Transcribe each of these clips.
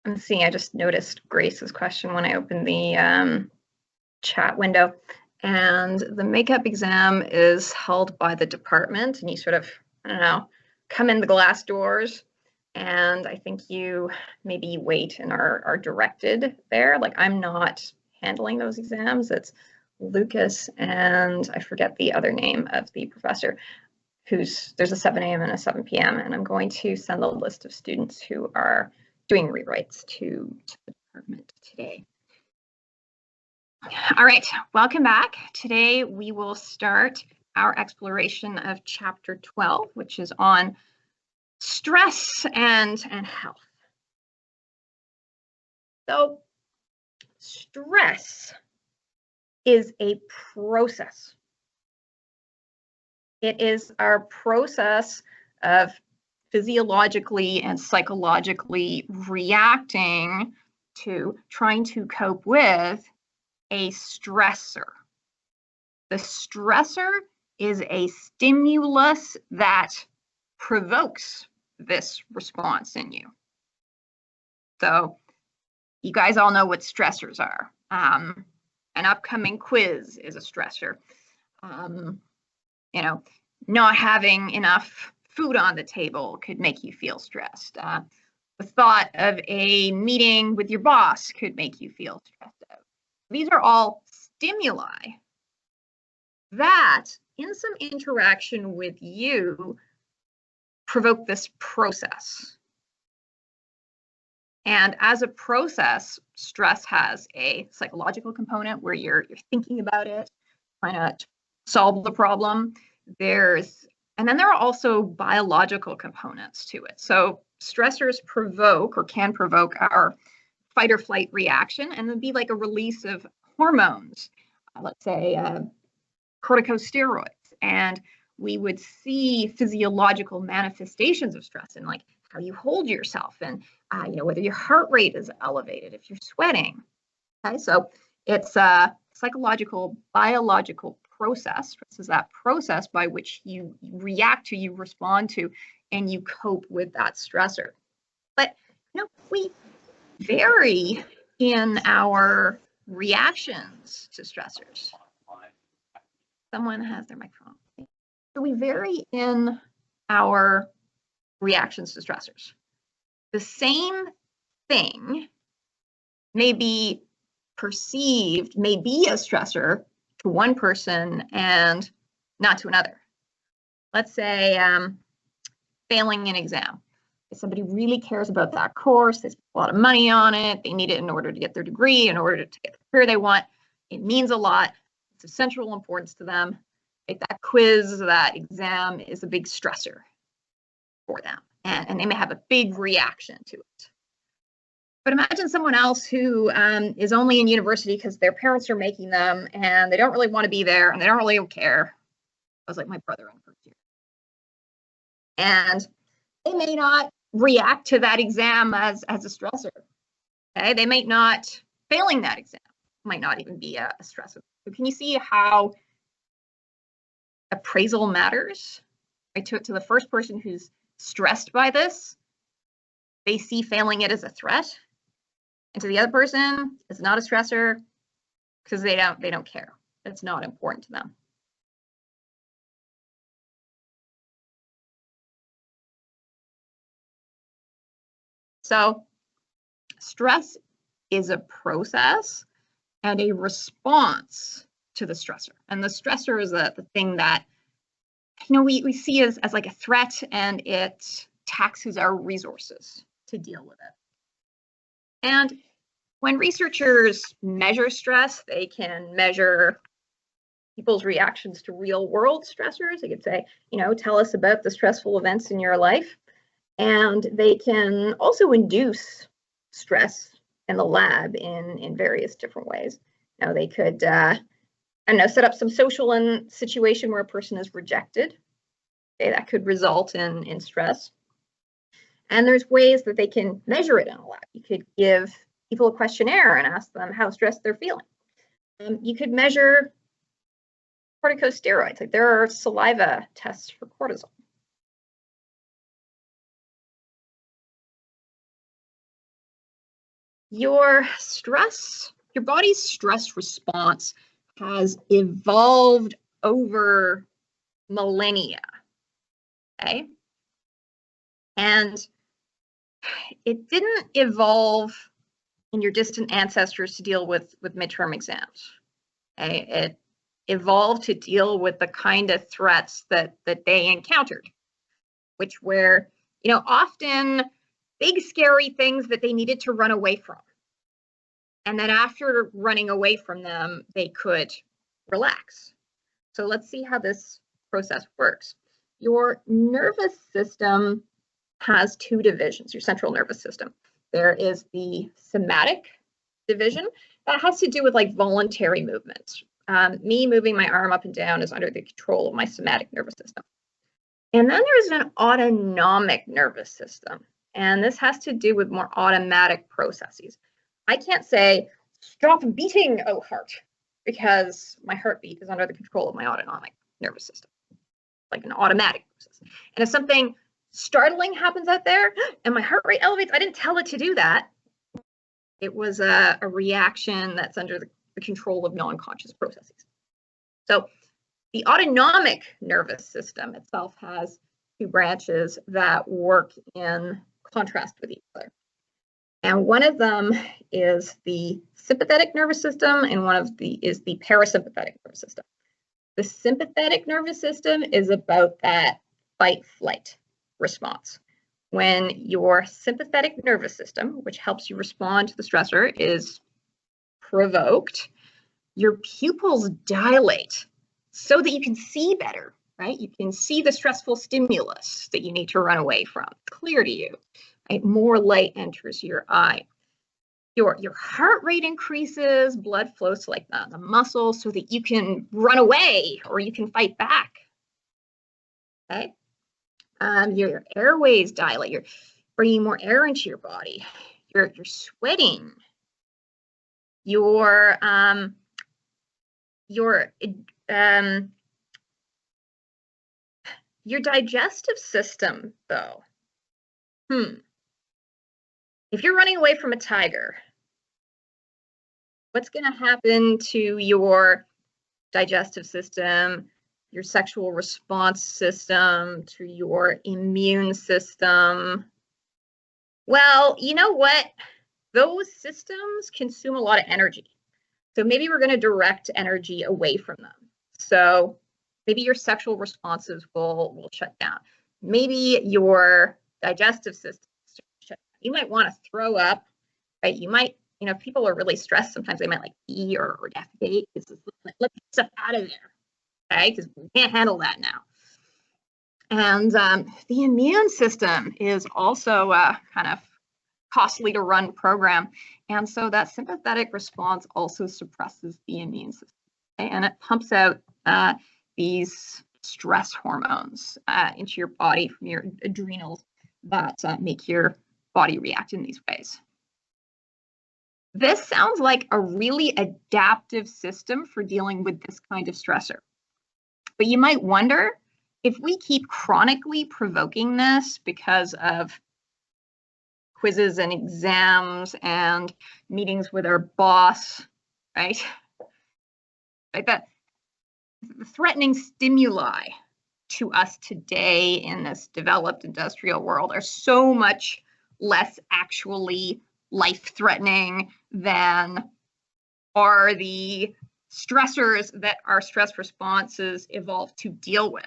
I'm seeing, I just noticed Grace's question when I opened the chat window. And the makeup exam is held by the department, and you sort of, I don't know, come in the glass doors, and I think you maybe wait and are directed there. Like, I'm not handling those exams. It's Lucas, and I forget the other name of the professor, there's a 7 a.m. and a 7 p.m. And I'm going to send the list of students who are doing rewrites to the department today. All right, welcome back. Today we will start our exploration of chapter 12, which is on stress and health. So stress is a process. It is our process of physiologically and psychologically reacting to trying to cope with a stressor. The stressor is a stimulus that provokes this response in you. So you guys all know what stressors are. An upcoming quiz is a stressor. You know, not having enough food on the table could make you feel stressed. The thought of a meeting with your boss could make you feel stressed out. These are all stimuli that, in some interaction with you, provoke this process. And as a process, stress has a psychological component where you're thinking about it, trying to solve the problem. And then there are also biological components to it. So stressors provoke or can provoke our fight or flight reaction, and it'd be like a release of hormones, let's say corticosteroids, and we would see physiological manifestations of stress in like how you hold yourself and whether your heart rate is elevated, if you're sweating. Okay, so it's a psychological, biological process. Stress is that process by which you react to, you respond to, and you cope with that stressor. But we vary in our reactions to stressors. Someone has their microphone. So we vary in our reactions to stressors. The same thing may be perceived, may be a stressor to one person and not to another. Let's say failing an exam. If somebody really cares about that course, they spend a lot of money on it, they need it in order to get their degree, in order to get the career they want, it means a lot, it's of central importance to them. Like that quiz, that exam is a big stressor for them, and they may have a big reaction to it. But imagine someone else who is only in university because their parents are making them, and they don't really want to be there, and they don't really care. I was like my brother in first year. And they may not react to that exam as a stressor. Okay, they might not, failing that exam might not even be a stressor. So can you see how appraisal matters? Right, to the first person who's stressed by this, they see failing it as a threat, and to the other person, it's not a stressor because they don't care. It's not important to them. So stress is a process and a response to the stressor. And the stressor is the thing that we see as like a threat, and it taxes our resources to deal with it. And when researchers measure stress, they can measure people's reactions to real world stressors. They could say, tell us about the stressful events in your life. And they can also induce stress in the lab in various different ways. They could, set up some social situation where a person is rejected. Okay, that could result in stress. And there's ways that they can measure it in a lab. You could give people a questionnaire and ask them how stressed they're feeling. You could measure corticosteroids. Like there are saliva tests for cortisol. your body's stress response has evolved over millennia, okay? And it didn't evolve in your distant ancestors to deal with midterm exams, okay? It evolved to deal with the kind of threats that they encountered, which were, often big, scary things that they needed to run away from. And then after running away from them, they could relax. So let's see how this process works. Your nervous system has two divisions, your central nervous system. There is the somatic division that has to do with like voluntary movements. Me moving my arm up and down is under the control of my somatic nervous system. And then there's an autonomic nervous system. And this has to do with more automatic processes. I can't say, stop beating, oh heart, because my heartbeat is under the control of my autonomic nervous system, like an automatic process. And if something startling happens out there and my heart rate elevates, I didn't tell it to do that. It was a reaction that's under the control of non-conscious processes. So the autonomic nervous system itself has two branches that work in contrast with each other. And one of them is the sympathetic nervous system, and one of is the parasympathetic nervous system. The sympathetic nervous system is about that fight-flight response. When your sympathetic nervous system, which helps you respond to the stressor, is provoked, your pupils dilate so that you can see better, right? You can see the stressful stimulus that you need to run away from, clear to you. Right? More light enters your eye. Your heart rate increases, blood flows to like the muscles so that you can run away or you can fight back. Okay. Your airways dilate. You're bringing more air into your body. You're sweating. Your digestive system, though. If you're running away from a tiger, what's going to happen to your digestive system, your sexual response system, to your immune system? Well, you know what? Those systems consume a lot of energy. So maybe we're going to direct energy away from them. So maybe your sexual responses will shut down. Maybe your digestive system shut down. You might want to throw up, right? You might, if people are really stressed, sometimes they might like pee or defecate. It's like, let the stuff out of there, okay? Because we can't handle that now. And the immune system is also kind of costly to run program. And so that sympathetic response also suppresses the immune system. Okay? And it pumps out these stress hormones into your body from your adrenals that make your body react in these ways. This sounds like a really adaptive system for dealing with this kind of stressor. But you might wonder, if we keep chronically provoking this because of quizzes and exams and meetings with our boss, right? Like that, the threatening stimuli to us today in this developed industrial world are so much less actually life-threatening than are the stressors that our stress responses evolved to deal with.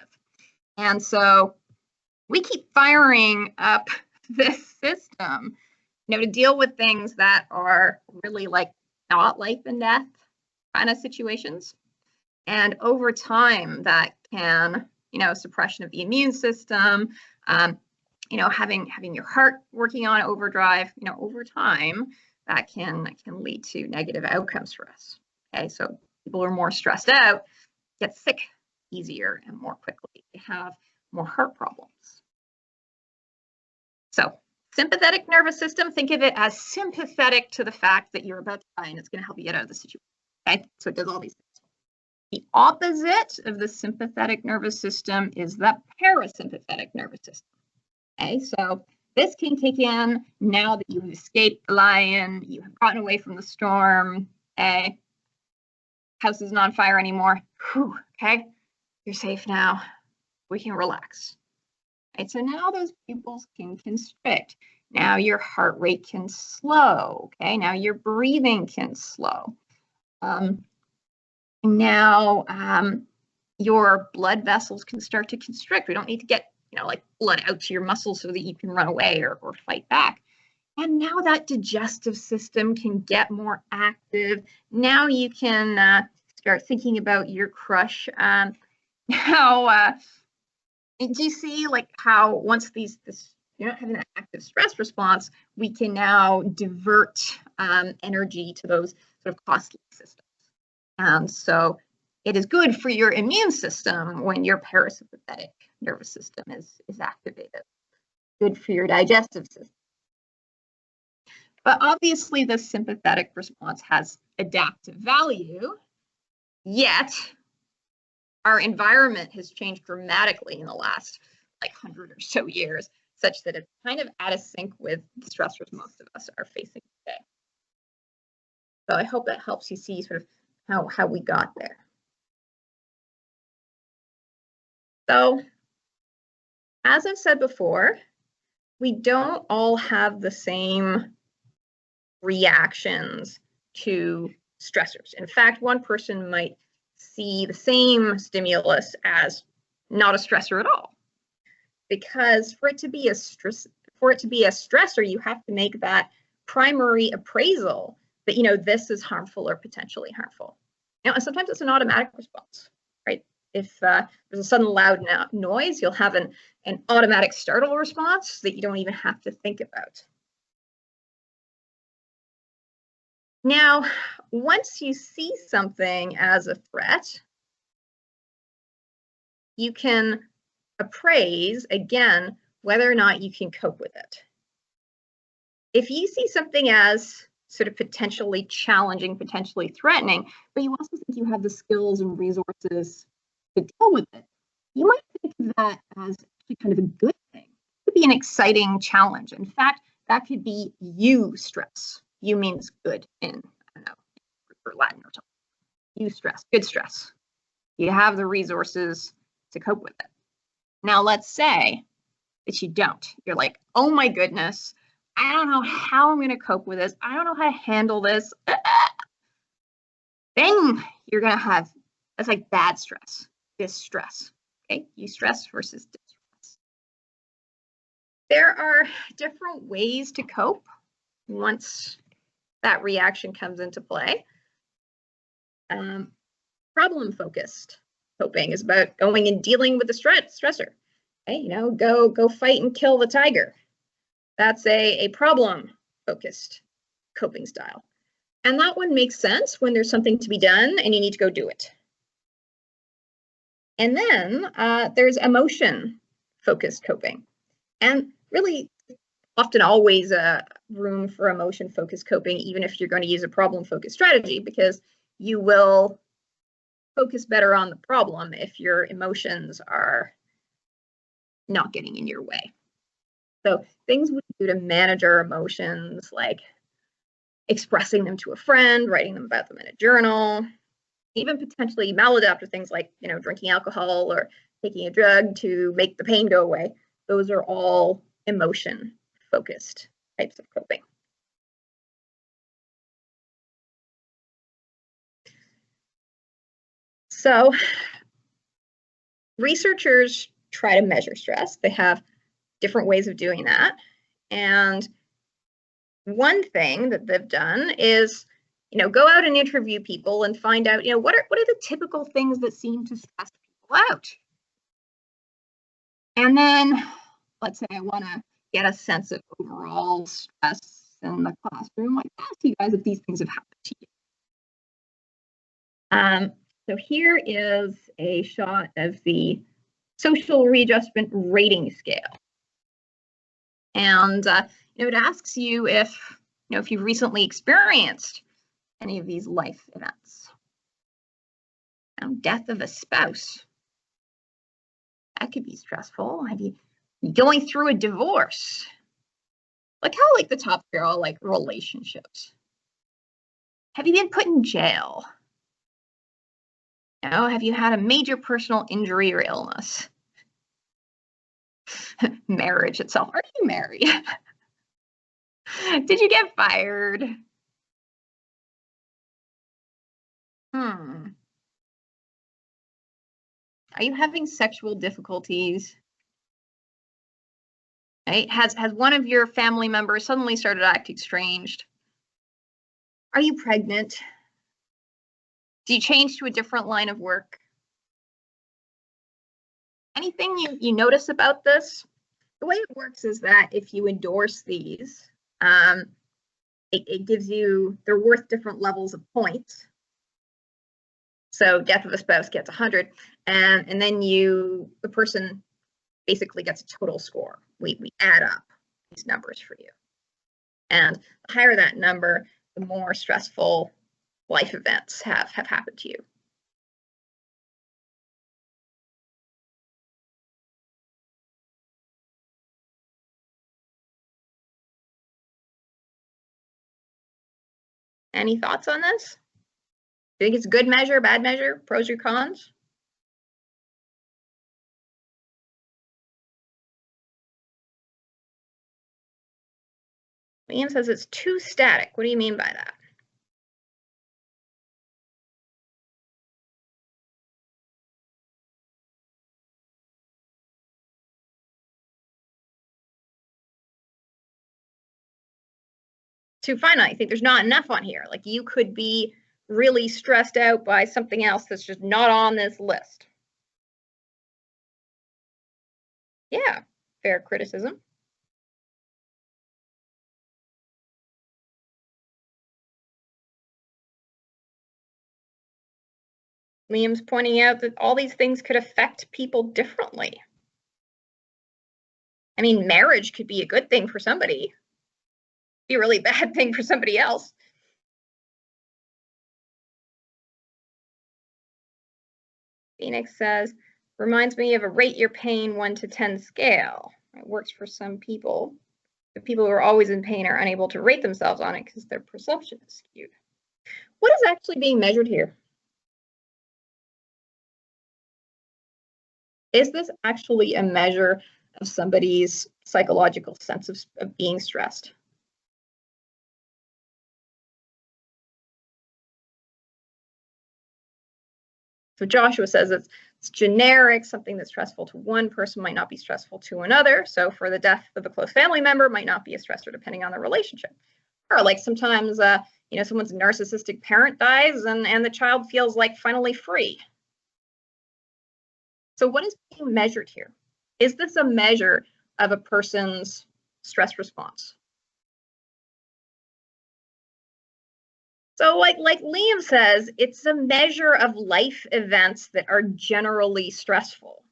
And so we keep firing up this system, to deal with things that are really like not life and death kind of situations. And over time, that can, suppression of the immune system, having your heart working on overdrive, over time, that can lead to negative outcomes for us. Okay, so people who are more stressed out get sick easier and more quickly. They have more heart problems. So sympathetic nervous system, think of it as sympathetic to the fact that you're about to die and it's going to help you get out of the situation. Okay, so it does all these things. The opposite of the sympathetic nervous system is the parasympathetic nervous system. Okay, so This can kick in now that you've escaped the lion, you have gotten away from the storm. Okay, house isn't on fire anymore. Whew, okay, you're safe now. We can relax. Right, so now those pupils can constrict. Now your heart rate can slow. Okay, now your breathing can slow. Now your blood vessels can start to constrict. We don't need to get, like blood out to your muscles so that you can run away or fight back. And now that digestive system can get more active. Now you can start thinking about your crush. Now, do you see like how once you're not having an active stress response, we can now divert energy to those sort of costly systems. So it is good for your immune system when your parasympathetic nervous system is activated. Good for your digestive system. But obviously the sympathetic response has adaptive value, yet our environment has changed dramatically in the last 100 or so years, such that it's kind of out of sync with the stressors most of us are facing today. So I hope that helps you see sort of how we got there. So, as I've said before, we don't all have the same reactions to stressors. In fact, one person might see the same stimulus as not a stressor at all. Because for it to be a stressor, you have to make that primary appraisal that this is harmful or potentially harmful. And sometimes it's an automatic response, right? If there's a sudden loud noise, you'll have an automatic startle response that you don't even have to think about. Now, once you see something as a threat, you can appraise, again, whether or not you can cope with it. If you see something as sort of potentially challenging, potentially threatening, but you also think you have the skills and resources to deal with it, you might think of that as actually kind of a good thing. It could be an exciting challenge. In fact, that could be eustress. You means good in, I don't know, or Latin or something. Eustress, good stress. You have the resources to cope with it. Now, let's say that you don't. You're like, oh my goodness, I don't know how I'm going to cope with this. I don't know how to handle this. Then you're going to have, that's like bad stress, distress. Okay, eustress versus distress. There are different ways to cope once that reaction comes into play. Problem-focused coping is about going and dealing with the stressor. Okay, go fight and kill the tiger. That's a problem-focused coping style. And that one makes sense when there's something to be done and you need to go do it. And then there's emotion-focused coping. And really, often always room for emotion-focused coping, even if you're going to use a problem-focused strategy, because you will focus better on the problem if your emotions are not getting in your way. So things we do to manage our emotions, like expressing them to a friend, writing them about them in a journal, even potentially maladaptive things like drinking alcohol or taking a drug to make the pain go away. Those are all emotion-focused types of coping. So researchers try to measure stress. They have different ways of doing that. And one thing that they've done is, go out and interview people and find out, what are the typical things that seem to stress people out? And then let's say I want to get a sense of overall stress in the classroom. I ask you guys if these things have happened to you. So here is a shot of the social readjustment rating scale. And it asks you if you've recently experienced any of these life events. Death of a spouse. That could be stressful. Maybe going through a divorce. Like how like the top three are all like relationships. Have you been put in jail? No, have you had a major personal injury or illness? Marriage itself. Are you married? Did you get fired? Hmm. Are you having sexual difficulties? Right? Has one of your family members suddenly started acting strange? Are you pregnant? Do you change to a different line of work? Anything you notice about this? The way it works is that if you endorse these, it gives you, they're worth different levels of points. So death of a spouse gets 100, and then the person basically gets a total score. We add up these numbers for you. And the higher that number, the more stressful life events have happened to you. Any thoughts on this? Do you think it's a good measure, bad measure, pros or cons? Liam says it's too static. What do you mean by that? Too finite. I think there's not enough on here. Like you could be really stressed out by something else that's just not on this list. Yeah, fair criticism. Liam's pointing out that all these things could affect people differently. I mean, marriage could be a good thing for somebody, be a really bad thing for somebody else. Phoenix says, reminds me of a rate your pain 1 to 10 scale. It works for some people. The people who are always in pain are unable to rate themselves on it because their perception is skewed. What is actually being measured here? Is this actually a measure of somebody's psychological sense of being stressed? So Joshua says it's generic, something that's stressful to one person might not be stressful to another. So for the death of a close family member might not be a stressor depending on the relationship. Or like sometimes, someone's narcissistic parent dies and the child feels like finally free. So what is being measured here? Is this a measure of a person's stress response? So like Liam says, it's a measure of life events that are generally stressful.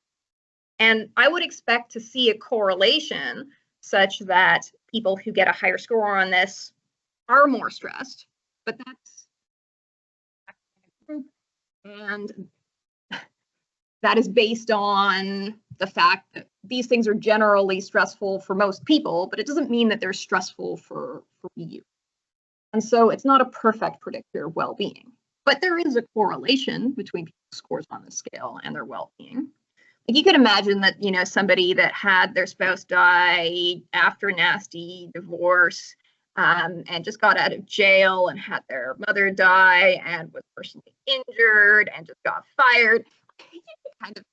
And I would expect to see a correlation such that people who get a higher score on this are more stressed, but that's and that is based on the fact that these things are generally stressful for most people, but it doesn't mean that they're stressful for you. And so it's not a perfect predictor of well-being, but there is a correlation between people's scores on the scale and their well-being. Like you could imagine that, somebody that had their spouse die after a nasty divorce and just got out of jail and had their mother die and was personally injured and just got fired. Kind of,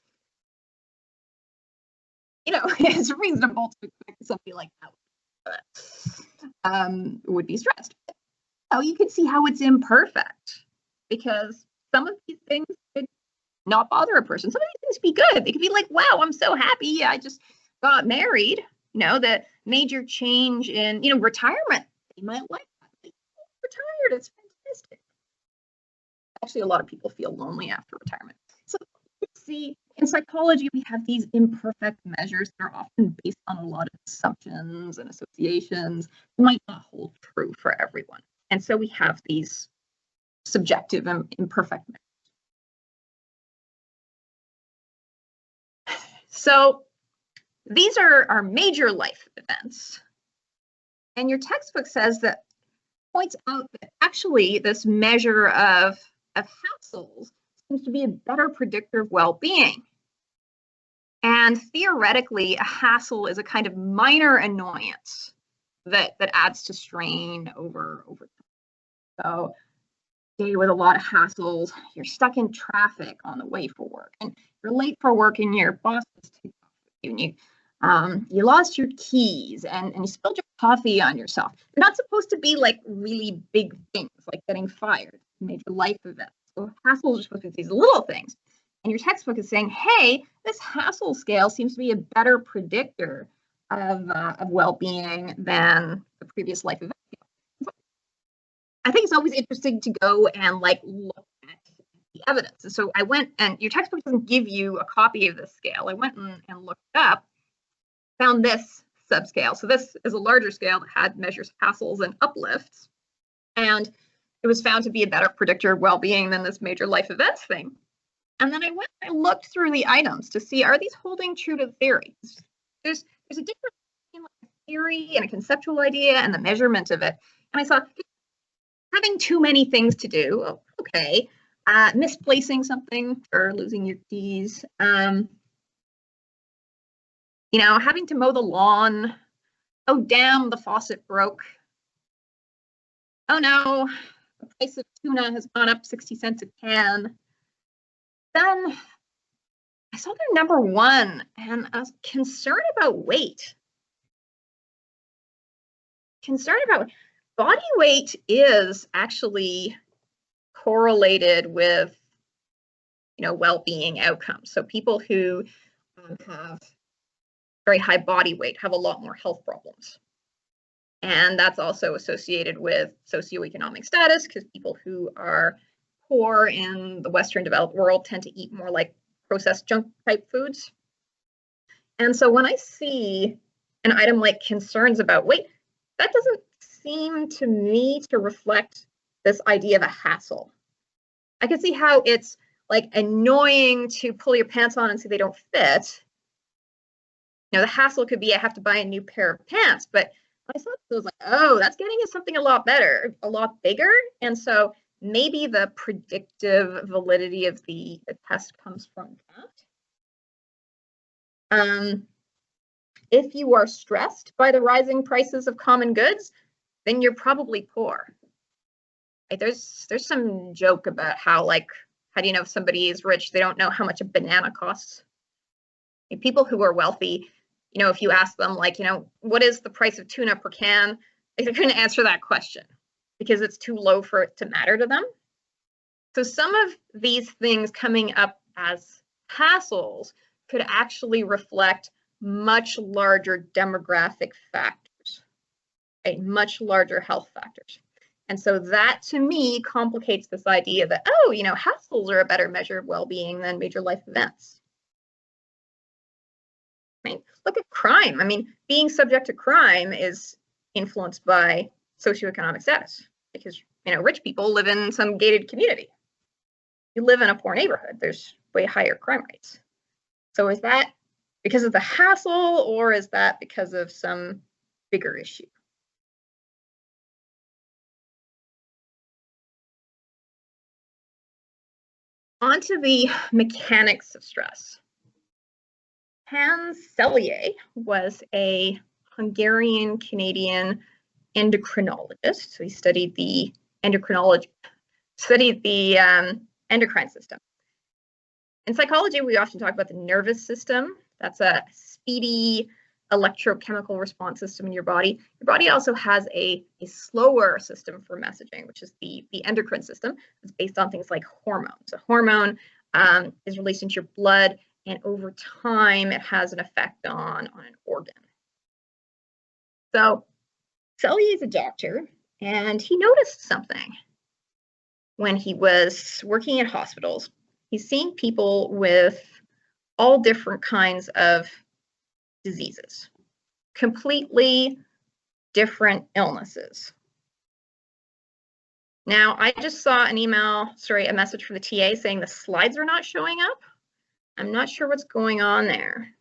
it's reasonable to expect somebody like that would be stressed. You can see how it's imperfect because some of these things could not bother a person. Some of these things be good. They could be like, wow, I'm so happy. I just got married. The major change in, retirement. They might like that. Like, retired. It's fantastic. Actually, a lot of people feel lonely after retirement. So see, in psychology, we have these imperfect measures that are often based on a lot of assumptions and associations that might not hold true for everyone. And so we have these subjective and imperfect measures. So these are our major life events. And your textbook says that, points out that actually this measure of hassles seems to be a better predictor of well-being. And theoretically, a hassle is a kind of minor annoyance that adds to strain over time. So, day with a lot of hassles, you're stuck in traffic on the way for work, and you're late for work, and your boss is taking off with you, and you lost your keys, and you spilled your coffee on yourself. They're not supposed to be like really big things, like getting fired, major life events. So hassles are supposed to be these little things. And your textbook is saying, hey, this hassle scale seems to be a better predictor of well-being than the previous life event scale. I think it's always interesting to go and like look at the evidence. And so I went, and your textbook doesn't give you a copy of this scale. I went and looked it up, found this subscale. So this is a larger scale that measures hassles and uplifts. And it was found to be a better predictor of well-being than this major life events thing. And then I went and I looked through the items to see, are these holding true to theory? There's a difference between like a theory and a conceptual idea and the measurement of it. And I saw having too many things to do, oh, okay. Misplacing something or losing your keys. Having to mow the lawn. Oh, damn, the faucet broke. Oh no, the price of tuna has gone up 60 cents a can. Then I saw their number one, and I was concerned about weight. Body weight is actually correlated with, well-being outcomes. So people who have very high body weight have a lot more health problems. And that's also associated with socioeconomic status, because people who are poor in the Western developed world tend to eat more like processed junk type foods. And so when I see an item like concerns about weight, that doesn't seem to me to reflect this idea of a hassle. I can see how it's like annoying to pull your pants on and see they don't fit. The hassle could be I have to buy a new pair of pants, but I saw it was like, oh, that's getting us something a lot better, a lot bigger. And so maybe the predictive validity of the test comes from that. If you are stressed by the rising prices of common goods, then you're probably poor. Right? There's some joke about how do you know if somebody is rich? They don't know how much a banana costs. People who are wealthy, if you ask them what is the price of tuna per can, they're going to answer that question because it's too low for it to matter to them. So some of these things coming up as hassles could actually reflect much larger demographic factors, right? Much larger health factors. And so that to me complicates this idea that, hassles are a better measure of well-being than major life events. Right? Look at crime. Being subject to crime is influenced by socioeconomic status because, rich people live in some gated community. You live in a poor neighborhood, there's way higher crime rates. So is that because of the hassle, or is that because of some bigger issue? On to the mechanics of stress. Hans Selye was a Hungarian-Canadian endocrinologist. So he studied the endocrine system. In psychology, we often talk about the nervous system. That's a speedy electrochemical response system in your body. Your body also has a slower system for messaging, which is the endocrine system. It's based on things like hormones. A hormone is released into your blood, and over time, it has an effect on an organ. So Selye is a doctor, and he noticed something when he was working in hospitals. He's seeing people with all different kinds of diseases, completely different illnesses. Now, I just saw a message from the TA saying the slides are not showing up. I'm not sure what's going on there.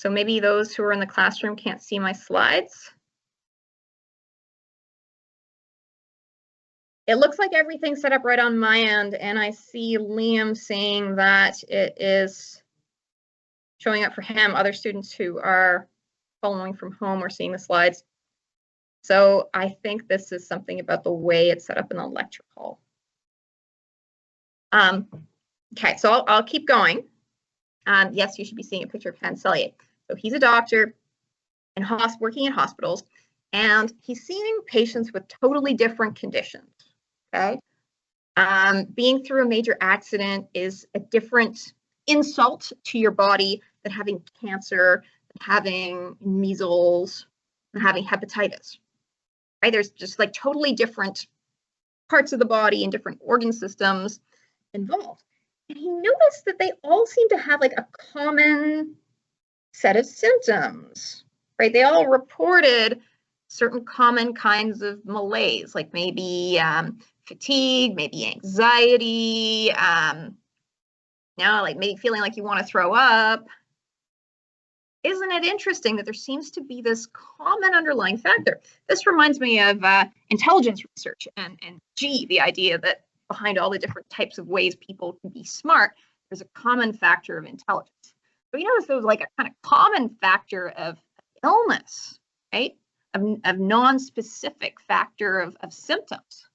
So maybe those who are in the classroom can't see my slides. It looks like everything's set up right on my end, and I see Liam saying that it is showing up for him. Other students who are following from home or seeing the slides. So I think this is something about the way it's set up in the lecture hall. Okay, so I'll keep going. Yes, you should be seeing a picture of Hans Selye. So he's a doctor and working in hospitals, and he's seeing patients with totally different conditions. Okay, being through a major accident is a different insult to your body than having cancer, having measles, and having hepatitis. Right? There's just like totally different parts of the body and different organ systems involved. And he noticed that they all seem to have like a common set of symptoms, right? They all reported certain common kinds of malaise, like maybe fatigue, maybe anxiety, like maybe feeling like you want to throw up. Isn't it interesting that there seems to be this common underlying factor? This reminds me of intelligence research and G, the idea that behind all the different types of ways people can be smart, there's a common factor of intelligence. So you notice there's like a kind of common factor of illness, right? Of non-specific factor of symptoms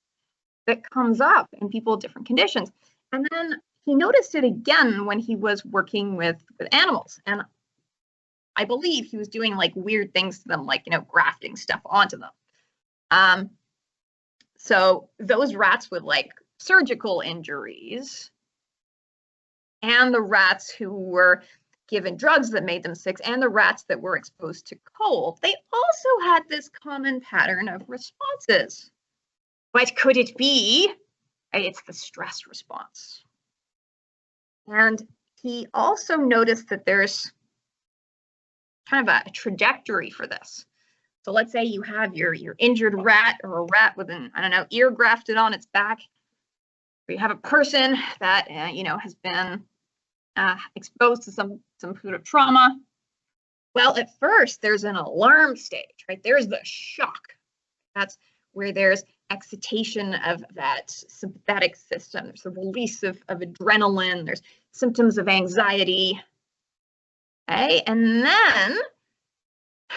that comes up in people with different conditions. And then he noticed it again when he was working with animals. And I believe he was doing like weird things to them, like, grafting stuff onto them. So those rats with like surgical injuries and the rats who were given drugs that made them sick and the rats that were exposed to cold, they also had this common pattern of responses. What could it be? It's the stress response. And he also noticed that there's kind of a trajectory for this. So let's say you have your injured rat or a rat with an, ear grafted on its back. Or you have a person that, has been exposed to some sort of trauma. Well, at first, there's an alarm stage, right? There's the shock. That's where there's excitation of that sympathetic system. There's a release of adrenaline. There's symptoms of anxiety. Okay, and then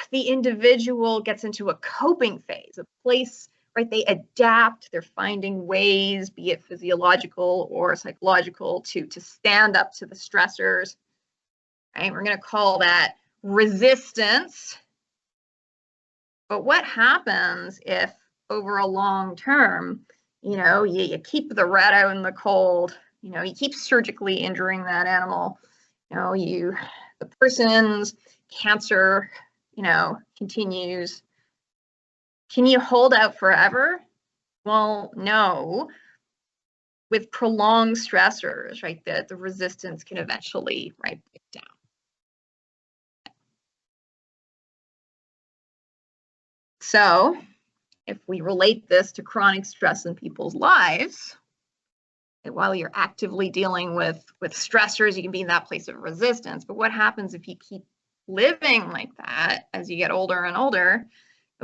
the individual gets into a coping phase, a place, right? They adapt, they're finding ways, be it physiological or psychological, to stand up to the stressors. Right? We're going to call that resistance. But what happens if over a long term, you keep the rat out in the cold, you keep surgically injuring that animal, the person's cancer, continues. Can you hold out forever? Well, no. With prolonged stressors, right, the resistance can eventually, right, break down. So if we relate this to chronic stress in people's lives, while you're actively dealing with stressors, you can be in that place of resistance. But what happens if you keep living like that as you get older and older?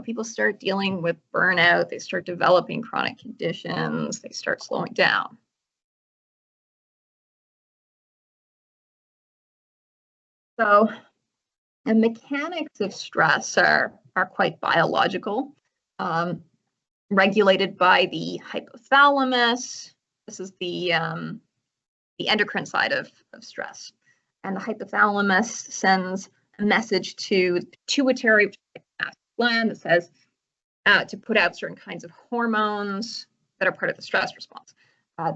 People start dealing with burnout, they start developing chronic conditions, they start slowing down. So the mechanics of stress are quite biological, regulated by the hypothalamus. This is the endocrine side of stress. And the hypothalamus sends a message to the pituitary gland that says to put out certain kinds of hormones that are part of the stress response.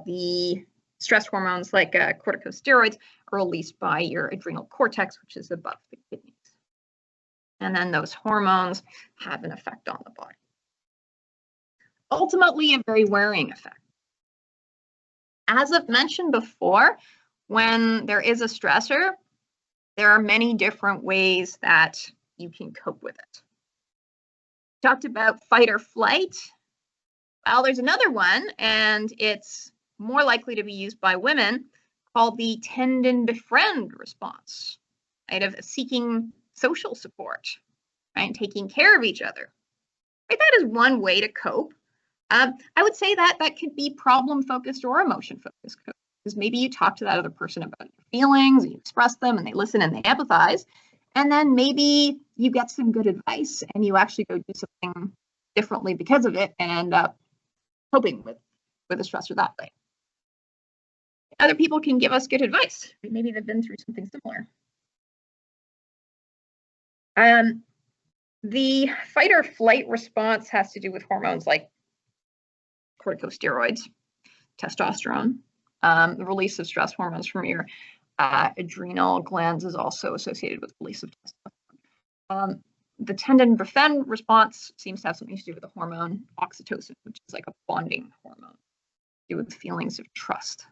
The stress hormones like corticosteroids are released by your adrenal cortex, which is above the kidneys. And then those hormones have an effect on the body. Ultimately, a very wearing effect. As I've mentioned before, when there is a stressor, there are many different ways that you can cope with it. Talked about fight or flight. Well, there's another one, and it's more likely to be used by women, called the tend and befriend response, right, of seeking social support, right? And taking care of each other. Right? That is one way to cope. I would say that that could be problem focused or emotion focused, because maybe you talk to that other person about your feelings, and you express them, and they listen and they empathize. And then maybe you get some good advice and you actually go do something differently because of it and end up coping with a stressor that way. Other people can give us good advice. Maybe they've been through something similar. The fight or flight response has to do with hormones like corticosteroids, testosterone. The release of stress hormones from your adrenal glands is also associated with release of testosterone. The tendon-befriend response seems to have something to do with the hormone oxytocin, which is like a bonding hormone, to do with feelings of trust.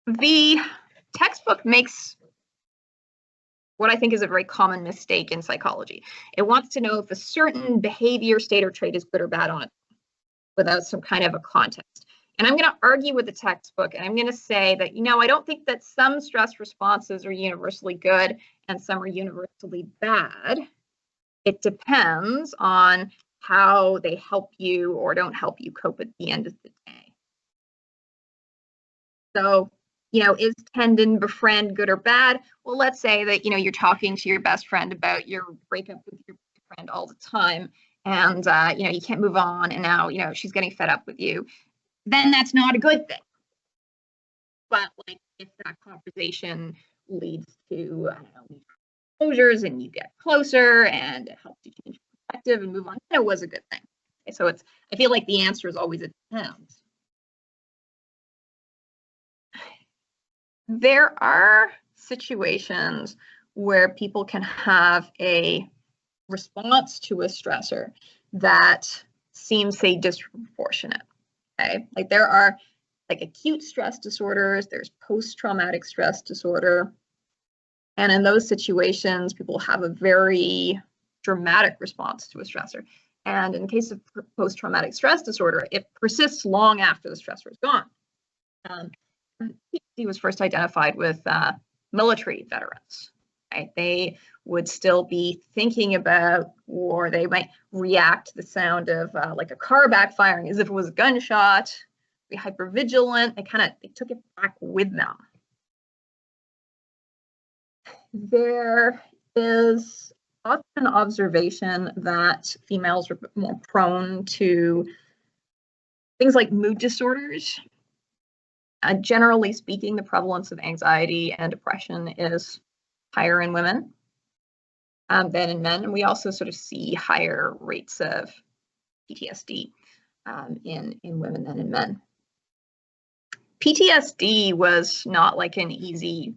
The textbook makes what I think is a very common mistake in psychology. It wants to know if a certain behavior, state, or trait is good or bad on it without some kind of a context. And I'm going to argue with the textbook, and I'm going to say that, I don't think that some stress responses are universally good and some are universally bad. It depends on how they help you or don't help you cope at the end of the day. So, is tendon befriend good or bad? Well, let's say that, you're talking to your best friend about your breakup with your friend all the time, and, you can't move on, and now, she's getting fed up with you. Then that's not a good thing. But like if that conversation leads to, closures and you get closer and it helps you change perspective and move on, then it was a good thing. Okay, so I feel like the answer is always it depends. There are situations where people can have a response to a stressor that seems, say, disproportionate. Okay, like there are like acute stress disorders, there's post-traumatic stress disorder. And in those situations, people have a very dramatic response to a stressor. And in case of post-traumatic stress disorder, it persists long after the stressor is gone. PTSD was first identified with military veterans. Right? They would still be thinking about war. They might react to the sound of like a car backfiring as if it was a gunshot. Be hypervigilant. They took it back with them. There is often observation that females are more prone to things like mood disorders. Generally speaking, the prevalence of anxiety and depression is higher in women than in men. And we also sort of see higher rates of PTSD in women than in men. PTSD was not like an easy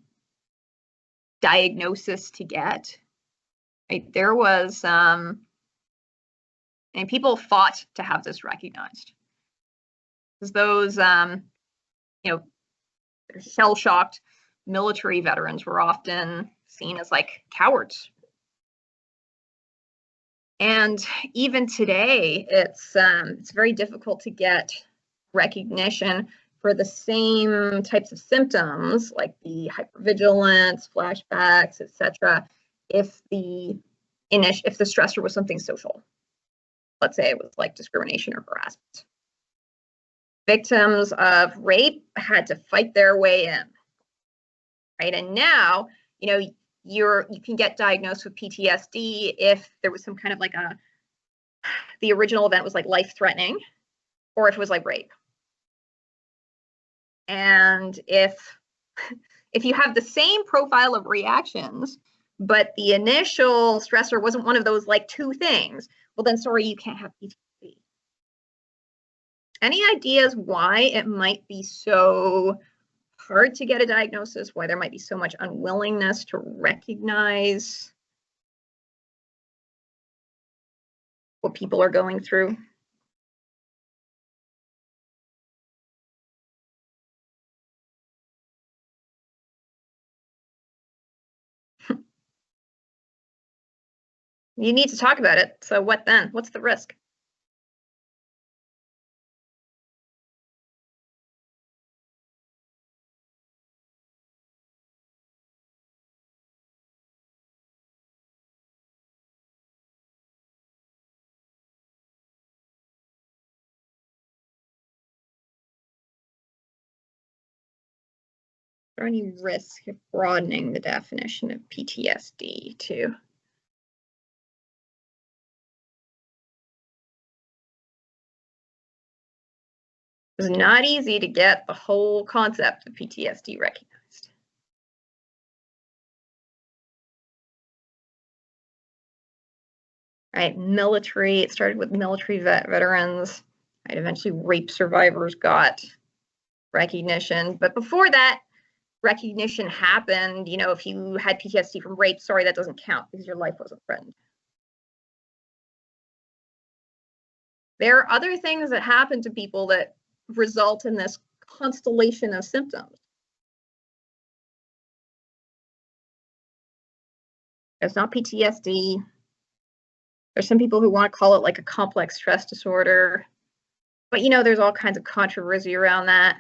diagnosis to get. Right? There was, and people fought to have this recognized. Because those, shell-shocked military veterans were often seen as like cowards. And even today, it's very difficult to get recognition for the same types of symptoms, like the hypervigilance, flashbacks, etc., if the stressor was something social. Let's say it was like discrimination or harassment. Victims of rape had to fight their way in, right? And now, you can get diagnosed with PTSD if there was some kind of like the original event was like life-threatening, or if it was like rape. And if you have the same profile of reactions, but the initial stressor wasn't one of those like two things, well then sorry, you can't have PTSD. Any ideas why it might be so hard to get a diagnosis, why there might be so much unwillingness to recognize what people are going through? You need to talk about it. So what then? What's the risk? there any risk of broadening the definition of PTSD to? It's not easy to get the whole concept of PTSD recognized. Right, military, it started with military veterans. Right, eventually rape survivors got recognition. But before that recognition happened, you know, if you had PTSD from rape, sorry, that doesn't count because your life wasn't threatened. There are other things that happen to people that result in this constellation of symptoms. It's not PTSD. There's some people who want to call it like a complex stress disorder, but you know, there's all kinds of controversy around that.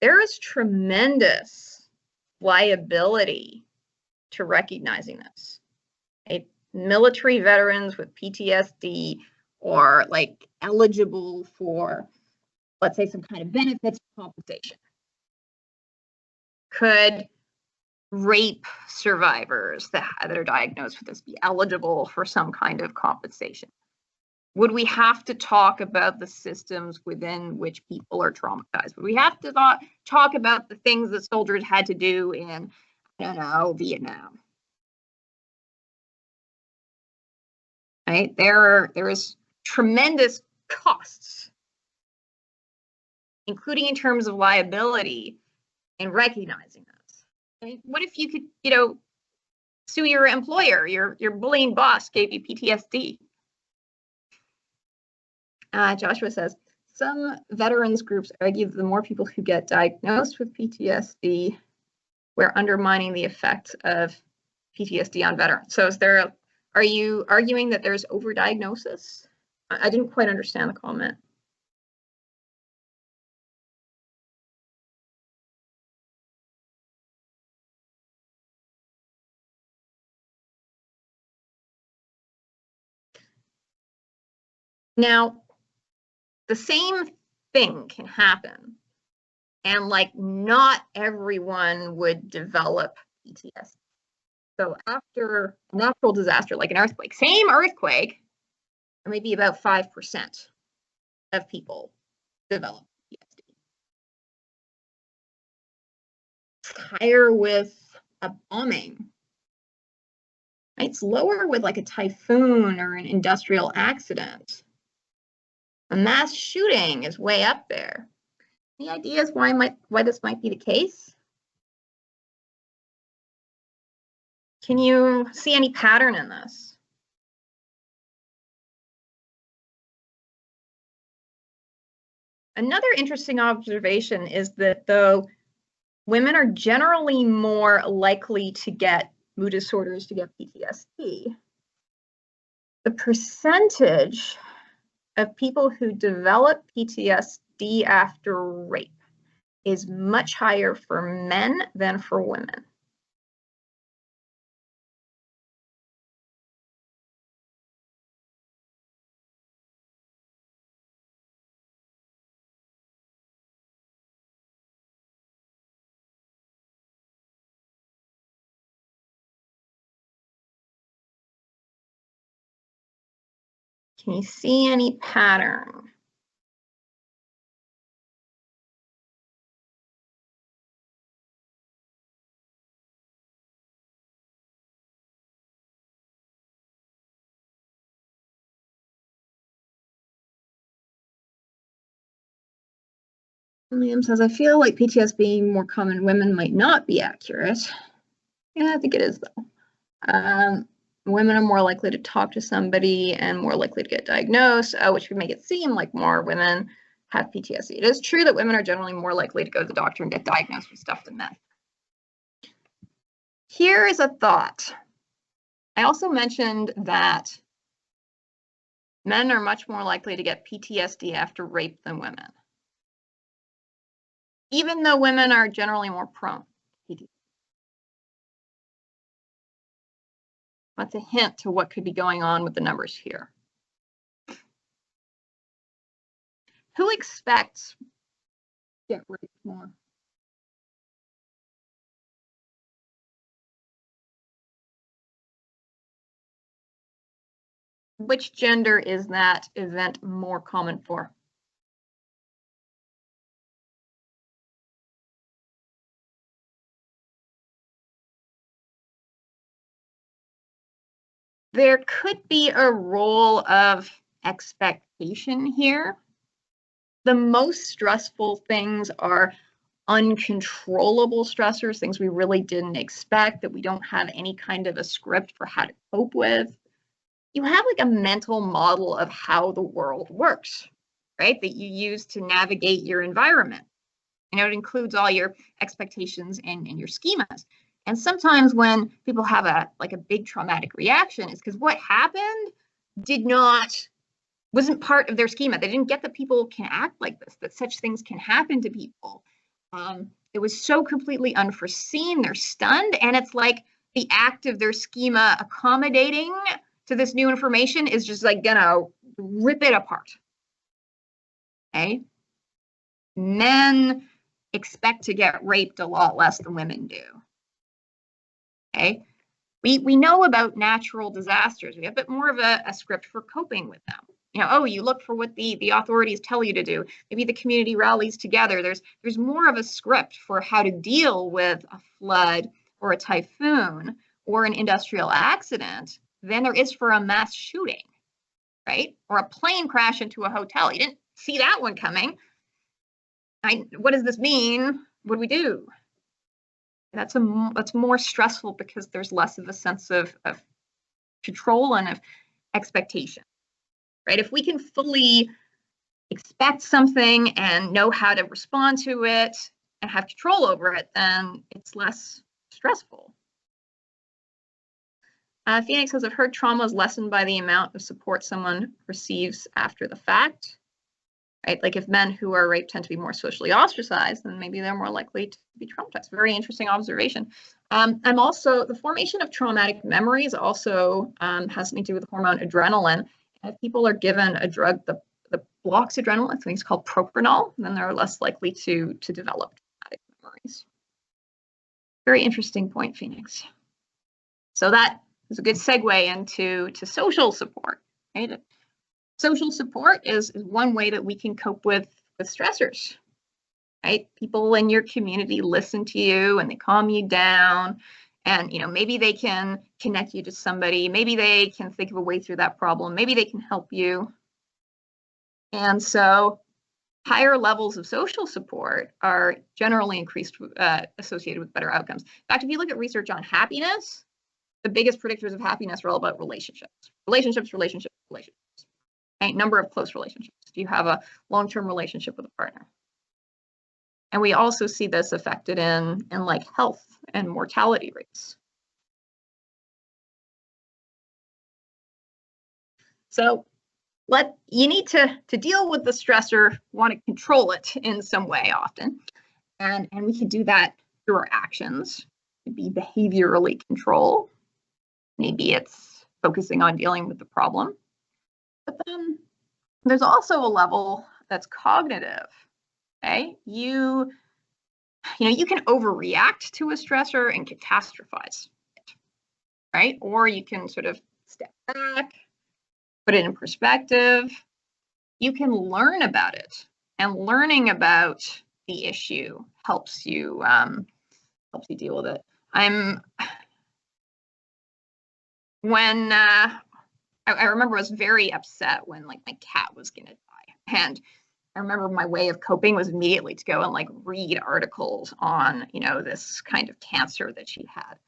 There is tremendous liability to recognizing this. Right? Military veterans with PTSD are like eligible for, let's say, some kind of benefits compensation. Could rape survivors that are diagnosed with this be eligible for some kind of compensation? Would we have to talk about the systems within which people are traumatized? Would we have to talk about the things that soldiers had to do in, I don't know, Vietnam? Right? There is tremendous costs, including in terms of liability, in recognizing this. I mean, what if you could, you know, sue your employer? Your bullying boss gave you PTSD. Joshua says, some veterans groups argue that the more people who get diagnosed with PTSD, we're undermining the effect of PTSD on veterans. So are you arguing that there's overdiagnosis? I didn't quite understand the comment. Now, the same thing can happen, and like not everyone would develop PTSD. So after a natural disaster, like an earthquake, same earthquake, maybe about 5% of people develop PTSD. It's higher with a bombing. It's lower with like a typhoon or an industrial accident. A mass shooting is way up there. Any ideas why this might be the case? Can you see any pattern in this? Another interesting observation is that though women are generally more likely to get mood disorders, to get PTSD, the percentage of people who develop PTSD after rape is much higher for men than for women. Can you see any pattern? William says, I feel like PTSD being more common in women might not be accurate. Yeah, I think it is though. Women are more likely to talk to somebody and more likely to get diagnosed, which would make it seem like more women have PTSD. It is true that women are generally more likely to go to the doctor and get diagnosed with stuff than men. Here is a thought. I also mentioned that men are much more likely to get PTSD after rape than women, even though women are generally more prone to PTSD. That's a hint to what could be going on with the numbers here. Who expects get raped more. Which gender is that event more common for? There could be a role of expectation here. The most stressful things are uncontrollable stressors, things we really didn't expect, that we don't have any kind of a script for how to cope with. You have like a mental model of how the world works, right? That you use to navigate your environment. It includes all your expectations and your schemas. And sometimes when people have a big traumatic reaction, it's because what happened wasn't part of their schema. They didn't get that people can act like this, that such things can happen to people. It was so completely unforeseen. They're stunned, and it's like the act of their schema accommodating to this new information is just like gonna rip it apart. Okay? Men expect to get raped a lot less than women do. Okay? We know about natural disasters. We have a bit more of a script for coping with them. You look for what the authorities tell you to do. Maybe the community rallies together. There's more of a script for how to deal with a flood or a typhoon or an industrial accident than there is for a mass shooting, right? Or a plane crash into a hotel. You didn't see that one coming. What does this mean? What do we do? That's more stressful because there's less of a sense of control and of expectation, right? If we can fully expect something and know how to respond to it and have control over it, then it's less stressful. Phoenix says, I've heard trauma is lessened by the amount of support someone receives after the fact. Right? Like if men who are raped tend to be more socially ostracized, then maybe they're more likely to be traumatized. Very interesting observation. I'm also, the formation of traumatic memories also has something to do with the hormone adrenaline. If people are given a drug that blocks adrenaline, I think it's called propranolol, then they're less likely to develop traumatic memories. Very interesting point, Phoenix. So that is a good segue into social support. Right? Social support is one way that we can cope with stressors, right? People in your community listen to you and they calm you down, and maybe they can connect you to somebody. Maybe they can think of a way through that problem. Maybe they can help you. And so higher levels of social support are generally associated with better outcomes. In fact, if you look at research on happiness, the biggest predictors of happiness are all about relationships. Relationships. Right? Number of close relationships. Do you have a long-term relationship with a partner? And we also see this affected in like health and mortality rates. So you need to deal with the stressor, want to control it in some way often. And we can do that through our actions. It could be behaviorally control. Maybe it's focusing on dealing with the problem. But then there's also a level that's cognitive. Okay, you can overreact to a stressor and catastrophize it, right? Or you can sort of step back, put it in perspective. You can learn about it, and learning about the issue helps you deal with it. I remember I was very upset when my cat was gonna die, and I remember my way of coping was immediately to go and read articles on this kind of cancer that she had.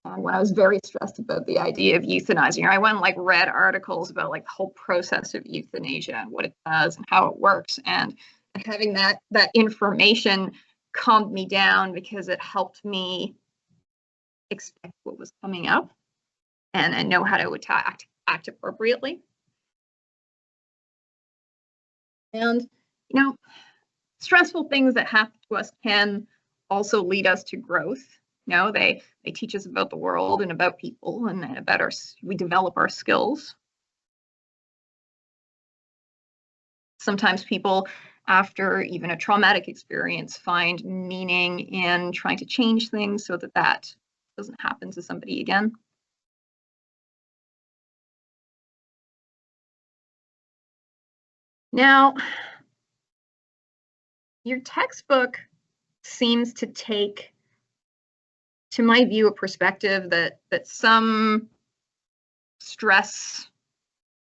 And when I was very stressed about the idea of euthanizing her, I went and read articles about the whole process of euthanasia and what it does and how it works, and having that information calmed me down because it helped me expect what was coming up and know how to act appropriately. And stressful things that happen to us can also lead us to growth. They teach us about the world and about people and about we develop our skills. Sometimes people after even a traumatic experience, find meaning in trying to change things so that that doesn't happen to somebody again. Now, your textbook seems to take, to my view, a perspective that some stress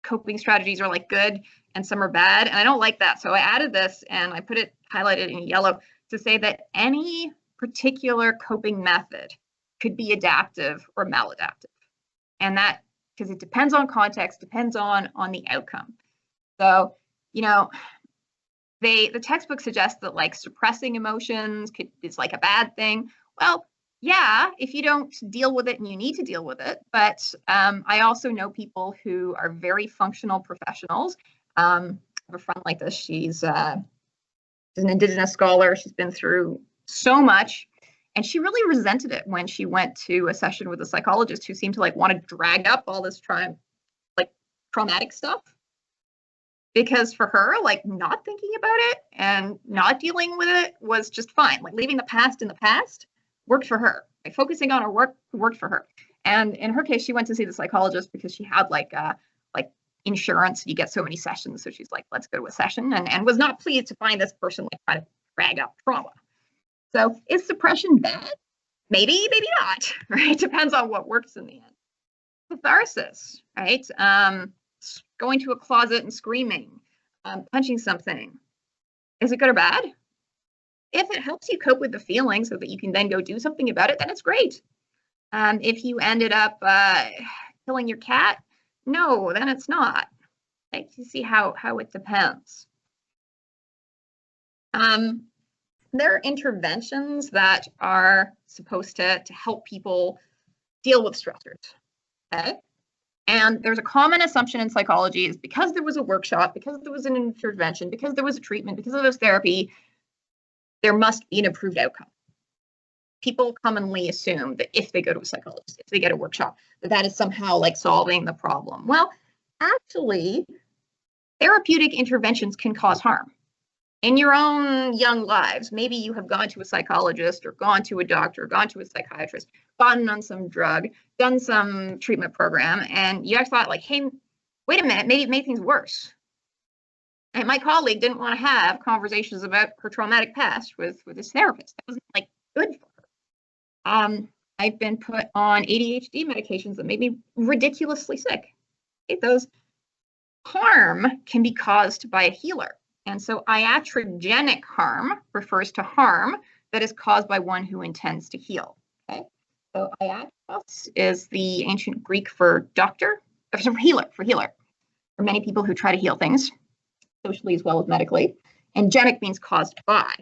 coping strategies are like good and some are bad, and I don't like that. So I added this and I put it highlighted in yellow to say that any particular coping method could be adaptive or maladaptive, and that because it depends on context, depends on the outcome. So, you know, the textbook suggests that like suppressing emotions is like a bad thing. Well, yeah, if you don't deal with it and you need to deal with it. But I also know people who are very functional professionals. I have a friend like this. She's an Indigenous scholar. She's been through so much. And she really resented it when she went to a session with a psychologist who seemed to like want to drag up all this traumatic stuff. Because for her, like not thinking about it and not dealing with it was just fine. Like leaving the past in the past worked for her. Like focusing on her work worked for her. And in her case, she went to see the psychologist because she had like insurance. You get so many sessions. So she's like, let's go to a session, and was not pleased to find this person like trying to drag up trauma. So is suppression bad? Maybe, maybe not, right? Depends on what works in the end. Catharsis, right? Going to a closet and screaming, punching something. Is it good or bad? If it helps you cope with the feeling so that you can then go do something about it, then it's great. If you ended up killing your cat, no, then it's not. Like, you see how it depends. There are interventions that are supposed to help people deal with stressors. Okay. And there's a common assumption in psychology is because there was a workshop, because there was an intervention, because there was a treatment, because there was therapy, there must be an improved outcome. People commonly assume that if they go to a psychologist, if they get a workshop, that is somehow like solving the problem. Well, actually, therapeutic interventions can cause harm. In your own young lives, maybe you have gone to a psychologist or gone to a doctor, or gone to a psychiatrist, gotten on some drug, done some treatment program, and you actually thought like, hey, wait a minute, maybe it made things worse. And my colleague didn't want to have conversations about her traumatic past with this therapist. That wasn't like good for her. I've been put on ADHD medications that made me ridiculously sick. Okay, those harm can be caused by a healer. And so iatrogenic harm refers to harm that is caused by one who intends to heal. Okay, so iatros is the ancient Greek for doctor, or for healer, for many people who try to heal things, socially as well as medically. And genic means caused by.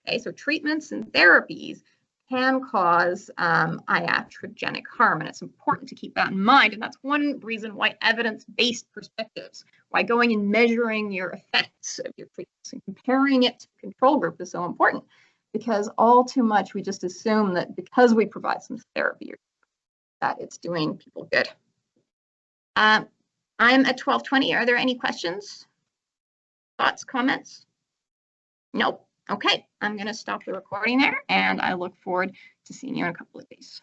Okay, so treatments and therapies can cause iatrogenic harm, and it's important to keep that in mind. And that's one reason why evidence-based perspectives, why going and measuring your effects of your treatments and comparing it to the control group is so important, because all too much we just assume that because we provide some therapy that it's doing people good. I'm at 12:20. Are there any questions, thoughts, comments? Nope. Okay, I'm going to stop the recording there, and I look forward to seeing you in a couple of days.